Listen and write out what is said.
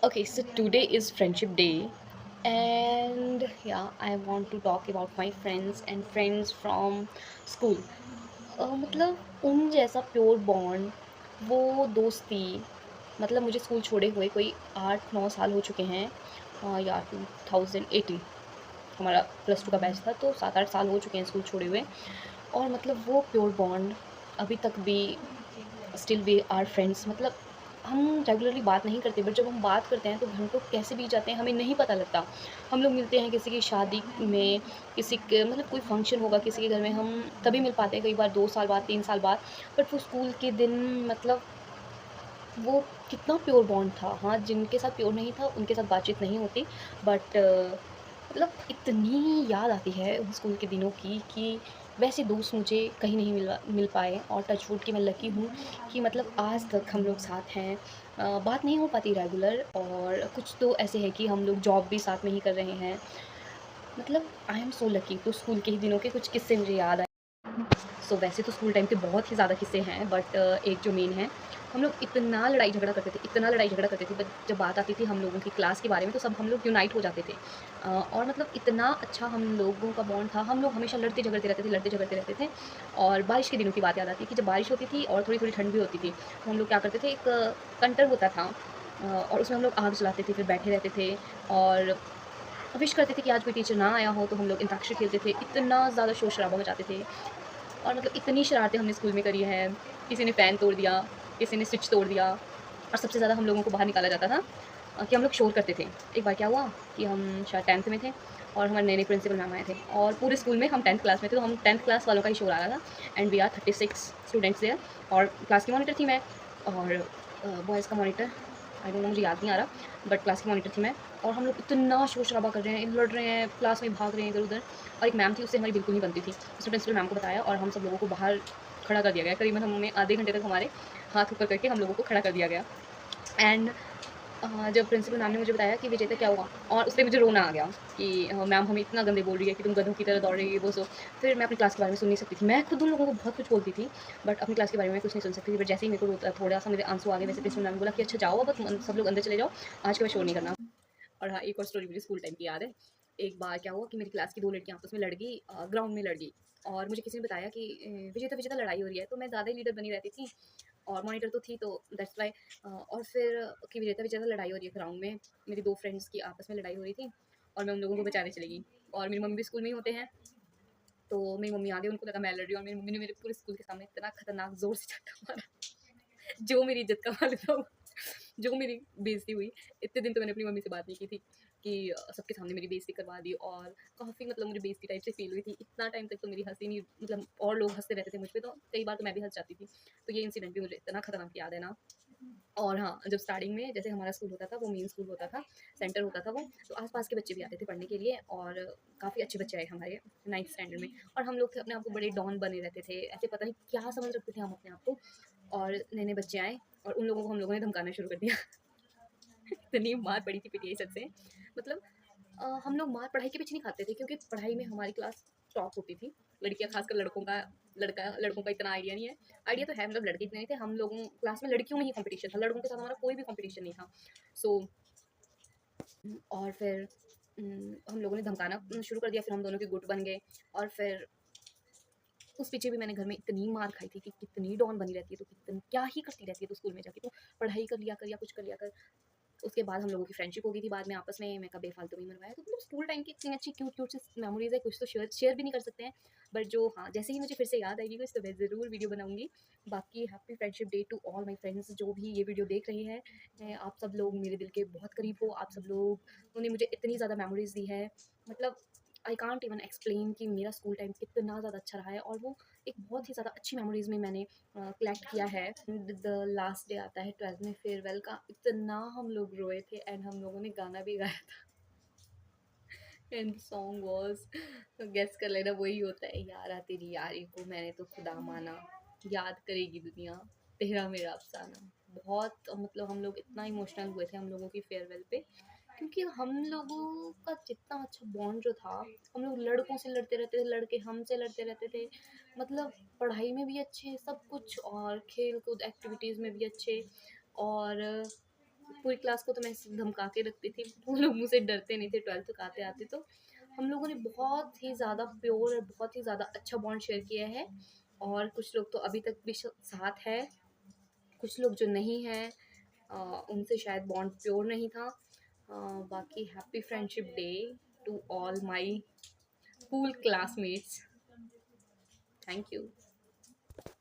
Okay, so today is Friendship Day, and yeah, I want to talk about my friends and friends from school. मतलब उन जैसा pure bond, वो दोस्ती, मतलब मुझे स्कूल छोड़े हुए कोई 8-9 साल हो चुके हैं। या 2018 हमारा प्लस टू का बैच था, तो 7-8 साल हो चुके हैं स्कूल छोड़े हुए। और मतलब वो प्योर बॉन्ड अभी तक भी स्टिल वी आर फ्रेंड्स। मतलब हम रेगुलरली बात नहीं करते, बट जब हम बात करते हैं तो घंटों कैसे बीत जाते हैं हमें नहीं पता लगता। हम लोग मिलते हैं किसी की शादी में, किसी के मतलब कोई फंक्शन होगा किसी के घर में, हम तभी मिल पाते हैं, कई बार 2 साल बाद 3 साल बाद। बट वो स्कूल के दिन, मतलब वो कितना प्योर बॉन्ड था। हाँ, जिनके साथ प्योर नहीं था उनके साथ बातचीत नहीं होती, बट मतलब इतनी याद आती है उन स्कूल के दिनों की कि वैसे दोस्त मुझे कहीं नहीं मिल पाए। और टच वुड कि मैं लकी हूँ कि मतलब आज तक हम लोग साथ हैं। बात नहीं हो पाती रेगुलर, और कुछ तो ऐसे है कि हम लोग जॉब भी साथ में ही कर रहे हैं। मतलब आई एम सो लकी। तो स्कूल के ही दिनों के कुछ किस्से मुझे याद आए। सो वैसे तो स्कूल टाइम के बहुत ही ज़्यादा किस्से हैं, बट एक जो मेन है, हम लोग इतना लड़ाई झगड़ा करते थे, इतना लड़ाई झगड़ा करते थे, बट जब बात आती थी हम लोगों की क्लास के बारे में तो सब हम लोग यूनाइट हो जाते थे। और मतलब इतना अच्छा हम लोगों का बॉन्ड था, हम लोग हमेशा लड़ते झगड़ते रहते थे, लड़ते झगड़ते रहते थे। और बारिश के दिनों की बात याद आती है कि जब बारिश होती थी और थोड़ी थोड़ी ठंड भी होती थी, तो हम लोग क्या करते थे, एक कंटर होता था, और उसमें हम लोग आग जलाते थे, फिर बैठे रहते थे और विश करते थे कि आज कोई टीचर ना आया हो, तो हम लोग अंताक्षरी खेलते थे, इतना ज़्यादा शोर शराबा मचाते थे। और मतलब इतनी शरारतें हमने स्कूल में करी हैं। किसी ने फ़ैन तोड़ दिया, किसी ने स्विच तोड़ दिया, और सबसे ज़्यादा हम लोगों को बाहर निकाला जाता था कि हम लोग शोर करते थे। एक बार क्या हुआ कि हम शायद 10th में थे और हमारे नए-नए प्रिंसिपल मैम आए थे, और पूरे स्कूल में हम 10th क्लास में थे, तो हम 10th क्लास वालों का ही शोर आ रहा था। And we are 36 students there, और क्लास की मॉनिटर थी मैं, और बॉयज़ का मॉनिटर आई डोंट नो, मुझे याद नहीं आ रहा, बट क्लास की मॉनिटर थी मैं। और हम लोग इतना शोर-शराबा कर रहे हैं, लड़ रहे हैं, क्लास में भाग रहे हैं इधर-उधर। और एक मैम थी, उससे हमारी बिल्कुल नहीं बनती थी। उसने प्रिंसिपल मैम को बताया और हम सब लोगों को बाहर खड़ा कर दिया गया। करीबन हमें आधे घंटे तक हमारे हाथ ऊपर करके हम लोगों को खड़ा कर दिया गया। एंड जब प्रिंसिपल मैम ने मुझे बताया कि विजेता क्या हुआ, और उसपे मुझे रोना आ गया कि मैम हमें इतना गंदे बोल रही है कि तुम गधों की तरह दौड़ रही है, वो सो। फिर मैं अपनी क्लास के बारे में सुन नहीं सकती थी। मैं खुद उन लोगों को बहुत कुछ बोलती थी, बट अपनी क्लास के बारे में कुछ नहीं सुन सकती थी। बट जैसे ही मेरे को थोड़ा-सा मेरे आंसू आ गए, वैसे प्रिंसिपल मैम ने बोला कि अच्छा जाओ, अब तुम सब लोग अंदर चले जाओ, आज के बाद शोर नहीं करना। और हाँ, एक और स्टोरी मुझे स्कूल टाइम की याद है। एक बार क्या हुआ कि मेरी क्लास की 2 लड़कियाँ आपस में लड़ गई, ग्राउंड में लड़ गई। और मुझे किसी ने बताया कि विजेता विजेता लड़ाई हो रही है, तो मैं ज़्यादा ही लीडर बनी रहती थी और मॉनिटर तो थी, तो दैट्स व्हाई। और फिर कि विजेता विजेता लड़ाई हो रही है ग्राउंड में, मेरी 2 फ्रेंड्स की आपस में लड़ाई हो रही थी, और मैं उन लोगों को बचाने चली गई। और मेरी मम्मी भी स्कूल में ही होते हैं, तो मेरी मम्मी आ गई, उनको लगा मैं लड़ रही हूँ, और मेरी मम्मी ने मेरे पूरे स्कूल के सामने इतना खतरनाक ज़ोर से झटका मारा, जो मेरी इज़्ज़त का माल था, जो मेरी बेइज़्ज़ती हुई। इतने दिन तो मैंने अपनी मम्मी से बात नहीं की थी कि सबके सामने मेरी बेइज़्ज़ती करवा दी, और काफ़ी मतलब मुझे बेइज़्ज़ती टाइप से फ़ील हुई थी। इतना टाइम तक तो मेरी हँसी नहीं, मतलब और लोग हँसते रहते थे मुझ पे, तो कई बार तो मैं भी हँस जाती थी। तो ये इंसिडेंट भी मुझे इतना खतरनाक याद है ना। और हाँ, जब स्टार्टिंग में जैसे हमारा स्कूल होता था, वो मेन स्कूल होता था, सेंटर होता था वो, तो आस-पास के बच्चे भी आते थे पढ़ने के लिए, और काफ़ी अच्छे बच्चे आए हमारे 9th स्टैंडर्ड में। और हम लोग थे अपने आप को बड़े डॉन बने रहते थे, ऐसे पता नहीं क्या समझ रखते थे हम अपने आप को। और नए-नए बच्चे आए और उन लोगों को हम लोगों ने धमकाना शुरू कर दिया। इतनी मार पड़ी थी पीटीआई सर से। मतलब हम लोग मार पढ़ाई के पीछे नहीं खाते थे, क्योंकि पढ़ाई में हमारी क्लास टॉप होती थी। लड़कियाँ, खासकर लड़कों का इतना आइडिया नहीं है। आइडिया तो है, मतलब लड़के इतने नहीं थे। हम लोगों क्लास में लड़कियों में ही कॉम्पिटिशन था, लड़कों के साथ हमारा कोई भी कॉम्पिटिशन नहीं था। सो और फिर हम लोगों ने धमकाना शुरू कर दिया, फिर हम दोनों के गुट बन गए। और फिर उस पीछे भी मैंने घर में इतनी मार खाई थी कि कितनी डॉन बनी रहती है, तो कितनी क्या ही करती रहती है, तो स्कूल में जाके तो पढ़ाई कर लिया कर या कुछ कर लिया कर। उसके बाद हम लोगों की फ्रेंडशिप हो गई थी बाद में आपस में, मैं कहा बेफालतू में मरवाया। तो मतलब स्कूल टाइम की इतनी अच्छी क्यूट क्यूट सी मेमोरीज है, कुछ तो शेयर शेयर भी नहीं कर सकते हैं, बट जो हाँ, जैसे ही मुझे फिर से याद आएगी कुछ, तो मैं ज़रूर वीडियो बनाऊंगी। बाकी happy friendship day to all my friends जो भी ये वीडियो देख रहे हैं। आप सब लोग मेरे दिल के बहुत करीब हो, आप सब लोग ने मुझे इतनी ज़्यादा मेमोरीज दी है। मतलब आई कांट इवन एक्सप्लेन कि मेरा स्कूल टाइम कितना ज़्यादा अच्छा रहा है, और वो एक बहुत ही ज़्यादा अच्छी मेमोरीज में मैंने कलेक्ट किया है। द लास्ट डे आता है 12th में, फेयरवेल का, इतना हम लोग रोए थे, एंड हम लोगों ने गाना भी गाया था। एंड सॉन्ग वाज, गेस कर लेना, वही होता है, यारा तेरी यारी को मैंने तो खुदा माना, याद करेगी दुनिया तेरा मेरा अफसाना। बहुत मतलब हम लोग इतना इमोशनल हुए थे हम लोगों की फेयरवेल पे, क्योंकि हम लोगों का जितना अच्छा बॉन्ड जो था, हम लोग लड़कों से लड़ते रहते थे, लड़के हमसे लड़ते रहते थे। मतलब पढ़ाई में भी अच्छे सब कुछ, और खेल कूद एक्टिविटीज़ में भी अच्छे। और पूरी क्लास को तो मैं ऐसे धमका के रखती थी, वो लोग मुझसे डरते नहीं थे 12th तक आते-आते तो। हम लोगों ने बहुत ही ज़्यादा प्योर और बहुत ही ज़्यादा अच्छा बॉन्ड शेयर किया है और कुछ लोग तो अभी तक भी साथ है, कुछ लोग जो नहीं हैं उनसे शायद बॉन्ड प्योर नहीं था। बाकी happy friendship day to all my school classmates. Thank you.